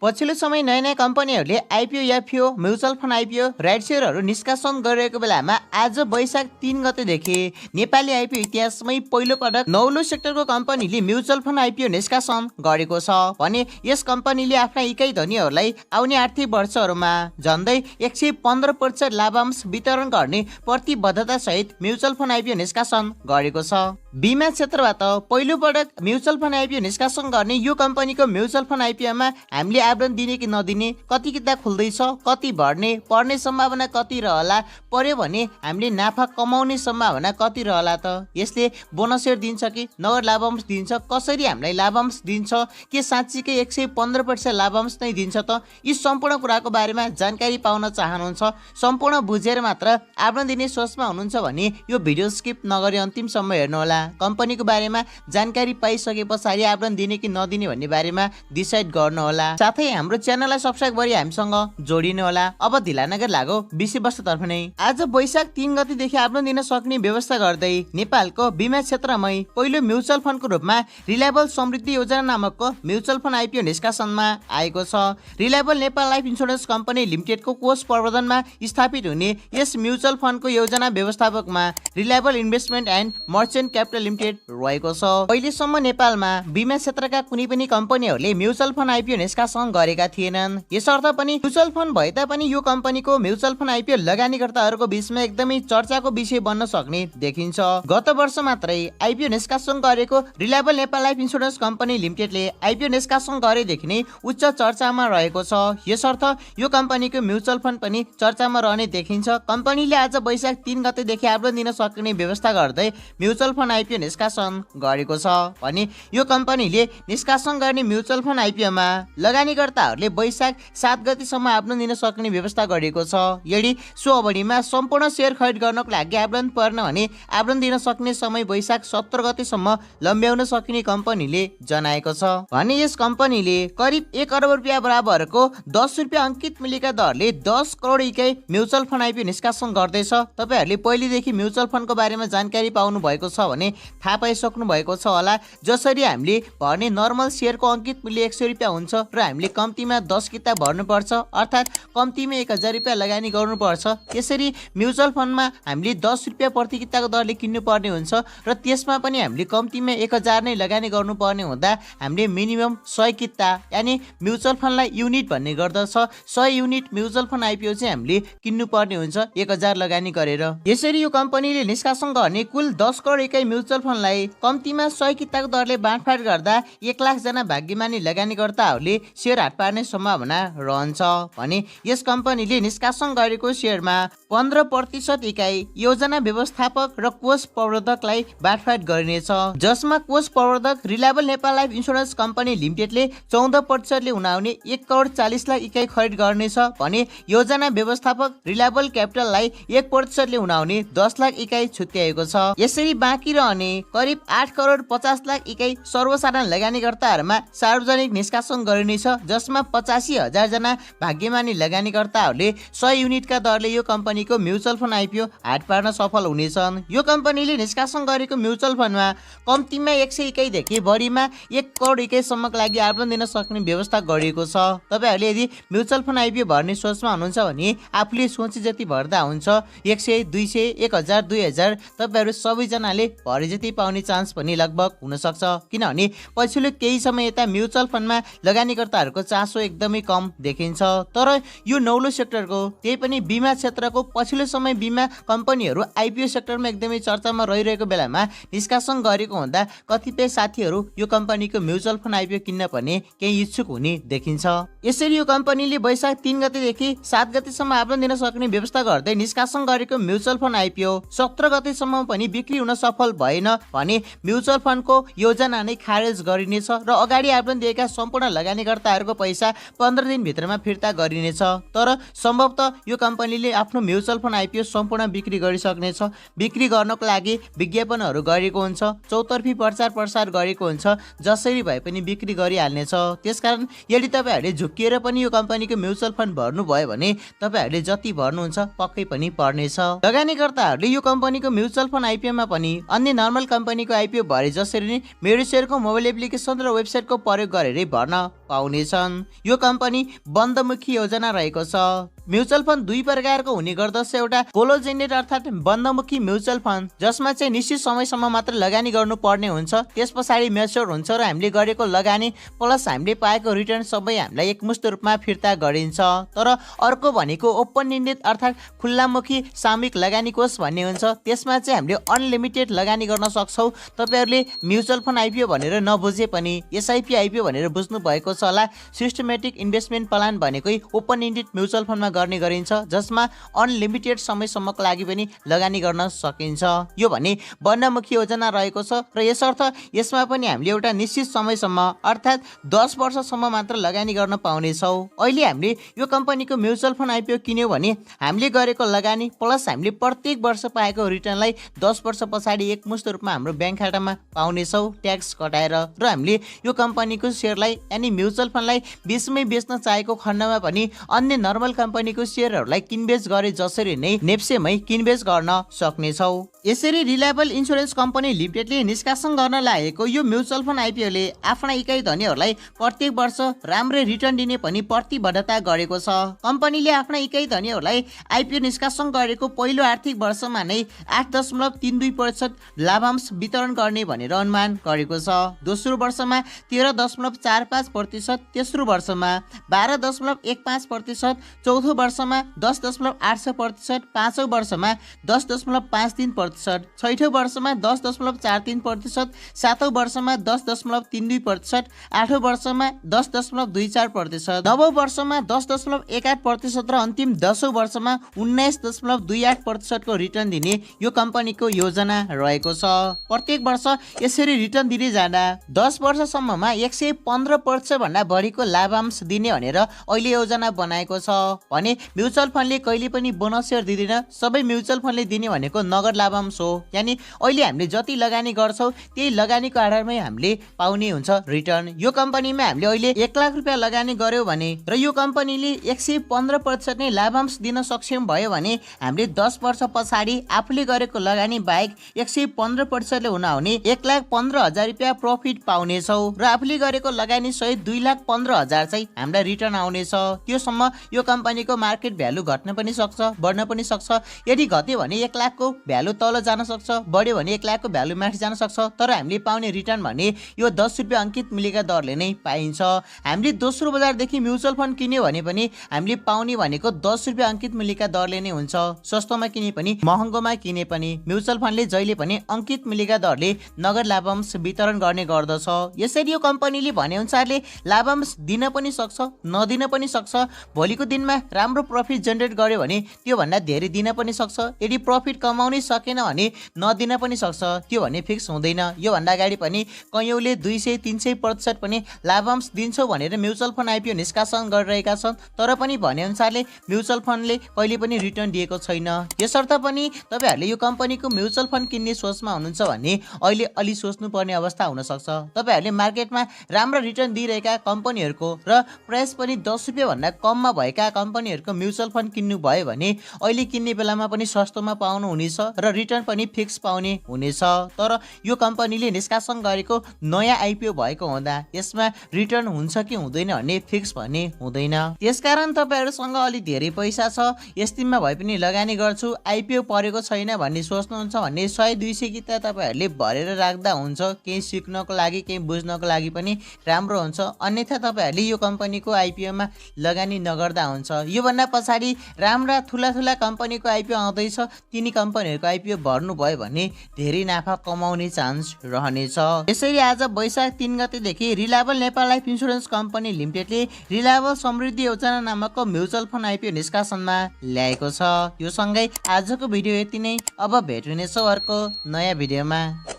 पछिल्लो समय नयाँ कम्पनीहरूले IPO FPO mutual fund IPO right सेयरहरू निष्कासन गरिरहेको बेलामा आज वैशाख 3 गतेदेखि नेपाली आइपिओ इतिहासमै पहिलो पटक नौलो सेक्टरको कम्पनीले म्युचुअल फन्ड आइपिओ निष्कासन गरेको छ भने यस कम्पनीले आफ्ना इकाइ धनीहरूलाई आउने आर्थिक वर्षहरूमा झन्डै 115% लाभांश वितरण गर्ने प्रतिबद्धता सहित म्युचुअल फन्ड आइपिओ निष्कासन गरेको छ। बीमा क्षेत्रबाट पहिलो पटक म्युचुअल फन्ड आइपिओ निष्कासन गर्ने यो कम्पनीको म्युचुअल फन्ड आइपिओमा हामीले आवेदन दिने कि नदिने, कति किता खुल्दैछ, कति भर्ने, पर्ने सम्भावना कति रहला, पर्यो भने हामीले नाफा कमाउने सम्भावना कति रहला त, यसले बोनस सेयर दिन्छ कि नगद लाभांश दिन्छ, कसरी हामीलाई लाभांश दिन्छ, के साँच्चीकै 115% लाभांश नै दिन्छ त, यी सम्पूर्ण कुराको बारेमा जानकारी पाउन चाहनुहुन्छ, सम्पूर्ण बुझेर मात्र आवेदन दिने सोचमा हुनुहुन्छ भने यो भिडियो स्किप नगरी अन्तिमसम्म हेर्नुहोला। कम्पनीको बारेमा जानकारी पाइसके पछाडि आवेदन दिने कि नदिने भन्ने बारेमा डिसाइड गर्नुहोला। साथै हाम्रो च्यानललाई सब्स्क्राइब गरी हामीसँग जोडिनु होला। अब ढिला नगरी लागौ विषयवस्तुतर्फ नै। आज वैशाख 3 गतेदेखि आवेदन दिन सक्ने व्यवस्था गर्दै नेपालको बीमा क्षेत्रमै पहिलो म्युचुअल फन्डको रूपमा रिलायबल समृद्धि योजना नामकको म्युचुअल फन्ड आइपिओ निष्कासनमा आएको छ। Reliable Nepal Life Insurance Company लिमिटेडको कोष प्रबन्धनमा स्थापित हुने यस म्युचुअल फन्डको योजना व्यवस्थापकमा Reliable Investment and Merchant Capital Limited रहेको छ। अहिलेसम्म नेपालमा बीमा क्षेत्रका कुनै पनि कम्पनीहरूले म्युचुअल फन्ड आइपिओ निष्कासन गरेका थिएनन्। यसर्थ पनि म्युचुअल फन्ड भए तापनि यो कम्पनीको म्युचुअल फन्ड आइपिओ लगानीकर्ताहरूको बीचमा एकदमै चर्चाको विषय बन्न सक्ने देखिन्छ। गत वर्ष मात्रै आइपिओ निष्कासन गरेको Reliable Nepal Life Insurance Company लिमिटेडले आइपिओ निष्कासन गरेदेखि नै उच्च चर्चामा रहेको छ। यसर्थ यो कम्पनीको म्युचुअल फन्ड पनि चर्चामा रहने देखिन्छ। कम्पनीले आज वैशाख 3 गतेदेखि आवेदन दिन सक्ने व्यवस्था गर्दै म्युचुअल फन्ड आइपिओ निष्कासन गरेको छ भने यो कम्पनीले निष्कासन गर्ने म्युचुअल फन्ड आइपिओमा लगानीकर्ताहरूले वैशाख 7 गतेसम्म आवेदन दिन सक्ने व्यवस्था गरेको छ। यदि सो अवधिमा सम्पूर्ण सेयर खरिद गर्नको लागि आवेदन पर्न भने आवेदन दिन सक्ने समय वैशाख 17 गतेसम्म लम्ब्याउन सकिने कम्पनीले जनाएको छ भने यस कम्पनीले करिब 1 अर्ब रुपियाँ बराबरको 10 रुपियाँ अंकित मूल्यका दरले 10 करोड इकाइ म्युचुअल फन्ड आइपिओ निष्कासन गर्दैछ। तपाईहरुले पहिलेदेखि म्युचुअल फन्डको बारेमा जानकारी पाउनु भएको छ भने थाहा पाइसक्नु भएको छ होला। जसरी हामीले भर्ने नर्मल सेयरको अंकित मूल्य 100 रुपियाँ हुन्छ र हामीले कम्तीमा 10 किता भर्नुपर्छ, अर्थात् कम्तीमा 1000 रुपियाँ लगानी गर्नुपर्छ। त्यसरी म्युचुअल फन्डमा हामीले 10 रुपियाँ प्रति किताको दरले किन्नु पर्ने हुन्छ र त्यसमा पनि हामीले कम्तीमा 1000 नै लगानी गर्नुपर्ने हुँदा हामीले मिनिमम 100 किता यानी म्युचुअल फन्डलाई युनिट भन्ने गर्दछ। 100 युनिट म्युचुअल फन्ड आइपिओ चाहिँ हामीले किन्नु पर्ने हुन्छ 1000 लगानी गरेर। यसरी यो कम्पनीले निष्कासन गर्ने कुल 10 करोड इकाइ म्युचुअल फन्डलाई कम्तीमा 100 किताको दरले बाँडफाँड गर्दा 1 लाख जना भाग्यमानी लगानीकर्ताहरूले सेयर हात पार्ने सम्भावना रहन्छ भने यस कम्पनीले निष्कासन गरेको सेयरमा 15% इकाइ योजना व्यवस्थापक र कोष प्रबन्धकलाई बाँडफाँड गरिनेछ, जसमा कोष प्रबन्धक Reliable Nepal Life Insurance Company लिमिटेडले 14% ले उनाउने 1 करोड 40 लाख इकाइ खरिद गर्नेछ भने योजना व्यवस्थापक रिलायबल क्यापिटललाई 1% ले उनाउने 10 लाख इकाइ छुट्याएको छ। यसरी बाँकी रहने करिब 8 करोड 50 लाख इकाइ सर्वसाधारण लगानीकर्ताहरूमा सार्वजनिक निष्कासन गरिनेछ, जसमा 85,000 जना भाग्यमानी लगानीकर्ताहरूले 100 युनिटका दरले यो कम्पनीको म्युचुअल फन्ड आइपिओ हात पार्न सफल हुनेछन्। यो कम्पनीले निष्कासन गरेको म्युचुअल फन्डमा कम्तीमा 100 इकाइदेखि बढीमा 1 करोड इकाइसम्मको लागि आवेदन दिन सक्ने व्यवस्था गरिएको छ। तपाईहरुले यदि म्युचुअल फन्ड आइपिओ भर्ने सोचमा हुनुहुन्छ भने आफूले सोचे जति भर्दा हुन्छ। 100, 200, 1000, 2000 तपाईहरु सबैजनाले भरे जति पाउने चान्स पनि लगभग हुन सक्छ, किनभने पछिल्लो केही समय यता म्युचुअल फन्डमा लगानीकर्ताहरूको चासो एकदमै कम देखिन्छ। तर यो नौलो सेक्टरको त्यही पनि बीमा क्षेत्रको पछिल्लो समय बीमा कम्पनीहरू आइपिओ सेक्टरमा एकदमै चर्चामा रहिरहेको बेलामा निष्कासन गरेको हुँदा कतिपय साथीहरू यो कम्पनीको म्युचुअल फन्ड आइपिओ किन्न पनि केही इच्छुक हुने देखिन्छ। यसरी यो कम्पनीले वैशाख 3 गतेदेखि 7 गतेसम्म आवेदन दिन सक्ने व्यवस्था गर्दै निष्कासन गरेको म्युचुअल फन्ड आइपिओ 17 गतेसम्म पनि बिक्री हुन सफल भएन भने म्युचुअल फन्डको योजना नै खारेज गरिनेछ र अगाडि आवेदन दिएका सम्पूर्ण लगानीकर्ताहरूको पैसा 15 दिन भित्रमा फिर्ता गरिनेछ। तर सम्भवतः यो कम्पनीले आफ्नो म्युचुअल फन्ड आइपिओ सम्पूर्ण बिक्री गरिसक्नेछ। बिक्री गर्नको लागि विज्ञापनहरू गरेको हुन्छ, चौतर्फी प्रचार प्रसार गरेको हुन्छ, जसरी भए पनि बिक्री गरिहाल्नेछ। त्यसकारण यदि तपाईहरुले झुक्किएर पनि यो कम्पनीको म्युचुअल फन्ड भर्नु भयो भने तपाईहरुले जति भर्नुहुन्छ पक्कै पनि पर्नेछ। लगानीकर्ताहरूले यो कम्पनीको म्युचुअल फन्ड आइपिओमा पनि अन्य अन्य नर्मल कम्पनीको आइपिओ भरे जसरी नै मेरो सेयरको मोबाइल एप्लिकेसन र वेबसाइटको प्रयोग गरेरै भर्न पाउनेछन्। यो कम्पनी बन्दमुखी योजना रहेको छ। म्युचुअल फन्ड दुई प्रकारको हुने गर्दछ। एउटा क्लोज एन्डेड अर्थात् बन्दमुखी म्युचुअल फन्ड जसमा चाहिँ निश्चित समयसम्म मात्र लगानी गर्नुपर्ने हुन्छ, त्यस पछाडि म्याच्योर हुन्छ र हामीले गरेको लगानी प्लस हामीले पाएको रिटर्न सबै हामीलाई एकमुष्ट रूपमा फिर्ता गरिन्छ। तर अर्को भनेको ओपन एन्डेड अर्थात् खुल्लामुखी सामूहिक लगानी कोष भन्ने हुन्छ। त्यसमा चाहिँ हामीले अनलिमिटेड लगानी गर्न सक्छौँ। तपाईँहरूले म्युचुअल फन्ड आइपिओ भनेर नबुझे पनि एसआइपी आइपिओ भनेर बुझ्नु भएको छ होला। सिस्टमेटिक इन्भेस्टमेन्ट प्लान भनेकै ओपन एन्डेड म्युचुअल फन्डमा गर्ने गरिन्छ, जसमा अनलिमिटेड समयसम्मको लागि पनि लगानी गर्न सकिन्छ। यो भने बन्दमुखी योजना रहेको छ र यसर्थ यसमा पनि हामीले एउटा निश्चित समयसम्म अर्थात् 10 वर्षसम्म मात्र लगानी गर्न पाउनेछौँ। अहिले हामीले यो कम्पनीको म्युचुअल फन्ड आइपिओ किन्यौँ भने हामीले गरेको लगानी प्लस हामीले प्रत्येक वर्ष पाएको रिटर्नलाई 10 वर्ष पछाडि एकमुष्ट रूपमा हाम्रो ब्याङ्क खातामा पाउनेछौँ ट्याक्स कटाएर। र हामीले यो कम्पनीको सेयरलाई यानि म्युचुअल फन्डलाई बिचमै बेच्न चाहेको खण्डमा पनि अन्य नर्मल कम्पनीको सेयरहरूलाई किनबेच गरे जसरी नै नेप्सेमै किनबेच गर्न सक्नेछौँ। यसरी रिलायबल इन्स्योरेन्स कम्पनी लिमिटेडले निष्कासन गर्न लागेको यो म्युचुअल फन्ड आइपिओले आफ्ना इकाइ धनीहरूलाई प्रत्येक वर्ष राम्रै रिटर्न दिने पनि प्रतिबद्धता गरेको छ। कम्पनीले आफ्ना इकाइ धनीहरूलाई आइपिओ निष्कासन गरेको पहिलो आर्थिक वर्षमा नै 8.32% लाभांश वितरण गर्ने भनेर अनुमान गरेको छ। दोस्रो वर्षमा 13.45%, तेस्रो वर्षमा 12.15%, चौथो वर्षमा 10.8%, पाँचौं वर्षमा 10.53%, छैठौं वर्षमा 10.43%, सातौं वर्षमा 10.32%, आठौं वर्षमा 10.24%, नवौं वर्षमा 10.18% र अन्तिम 10औं वर्षमा 19.28% को रिटर्न दिने यो कम्पनीको योजना रहेको छ। प्रत्येक वर्ष यसरी रिटर्न दिँदै जाँदा 10 वर्षसम्ममा 115% भन्दा बढीको लाभांश दिने भनेर अहिले योजना बनाएको छ। भने म्युचुअल फन्डले कहिले पनि बोनस सेयर दिँदैन, सबै म्युचुअल फन्डले दिने भनेको नगद लाभांश हो। यानि अहिले हामीले जति लगानी गर्छौँ त्यही लगानीको आधारमै हामीले पाउने हुन्छ रिटर्न। यो कम्पनीमा हामीले अहिले 1 लाख रुपियाँ लगानी गर्यौँ भने र यो कम्पनीले 115% नै लाभांश दिन सक्षम भयो भने हामीले 10 वर्ष पछाडि आफूले गरेको लगानी बाहेक 115%ले हुने 1,15,000 रुपियाँ प्रफिट पाउनेछौँ र आफूले गरेको लगानी सहित 2,15,000 चाहिँ हामीलाई रिटर्न आउनेछ। त्योसम्म यो कम्पनीको मार्केट भ्यालु घट्न पनि सक्छ, बढ्न पनि सक्छ। यदि घट्यो भने 1 लाखको भ्यालु तल जान सक्छ, बढ्यो भने 1 लाखको भ्यालु माथि जान सक्छ। तर हामीले पाउने रिटर्न भने यो 10 रुपियाँ अंकित मूल्यका दरले नै पाइन्छ। हामीले दोस्रो बजारदेखि म्युचुअल फन्ड किन्यो भने पनि हामीले पाउने भनेको 10 रुपियाँ अंकित मूल्यका दरले नै हुन्छ। सस्तोमा किने पनि महँगोमा किने पनि म्युचुअल फन्डले जहिले पनि अंकित मूल्यका दरले नगद लाभांश वितरण गर्ने गर्दछ। यसरी यो कम्पनीले भने अनुसारले लाभांश दिन पनि सक्छ, नदिन पनि सक्छ। भोलिको दिनमा राम्रो प्रफिट जेनेरेट गर्यो भने त्यो भन्दा धेरै दिन पनि सक्छ। यदि प्रफिट कमाउनै सकेन भने नदिन पनि सक्छ, त्यो भने फिक्स हुँदैन। यो भन्दा अगाडि पनि कयौंले 200-300% पनि लाभांश दिन्छौ भनेर म्युचुअल फन्ड आइपिओ निष्कासन गरिरहेका छन्, तर पनि भने अनुसारले म्युचुअल फन्डले कहिले पनि रिटर्न दिएको छैन। यसर्थ पनि तपाईहरुले यो कम्पनीको म्युचुअल फन्ड किन्ने सोचमा हुनुहुन्छ भने अहिले अलि सोच्नुपर्ने अवस्था हुन सक्छ। तपाईहरुले मार्केटमा राम्रो रिटर्न दिइरहेका कम्पनीहरुको र प्राइस पनि 10 रुपियाँ भन्दा कममा भएका कम्पनीहरुको म्युचुअल फन्ड किन्नु भयो भने अहिले किन्ने बेलामा पनि सस्तोमा पाउनु हुनेछ र रिटर्न पनि फिक्स पाउने हुनेछ। तर यो कम्पनीले निष्कासन गरेको नयाँ आइपिओ भएको हुँदा यसमा रिटर्न हुन्छ कि हुँदैन भन्ने फिक्स भन्ने हुँदैन। त्यसकारण तपाईहरुसँग अलि धेरै पैसा छ, यस्तिममा भए पनि लगानी गर्छु, आइपिओ परेको छैन भन्ने सोच्नुहुन्छ भने 100-200 किता तपाईहरुले भरेर राख्दा हुन्छ। केही सिक्नको लागि, केही बुझ्नको लागि पनि राम्रो हुन्छ। अन्यथा तपाईहरुले यो कम्पनीको आइपिओमा लगानी नगर्दा हुन्छ। यो भन्दा पछाडि राम्रा ठुला कम्पनीको आइपिओ आउँदैछ, तिनी कम्पनीहरुको आइपिओ भर्नु भयो भने धेरै नाफा कमाउने चान्स रहनेछ। यसरी आज वैशाख 3 गतेदेखि Reliable Nepal Life Insurance Company लिमिटेडले रिलायबल समृद्धि योजना नामकको म्युचुअल फन्ड आइपिओ निष्कासनमा ल्याएको छ। यो सँगै आजको भिडियो यति नै। अब भेट्नेछौँ अर्को नयाँ भिडियोमा।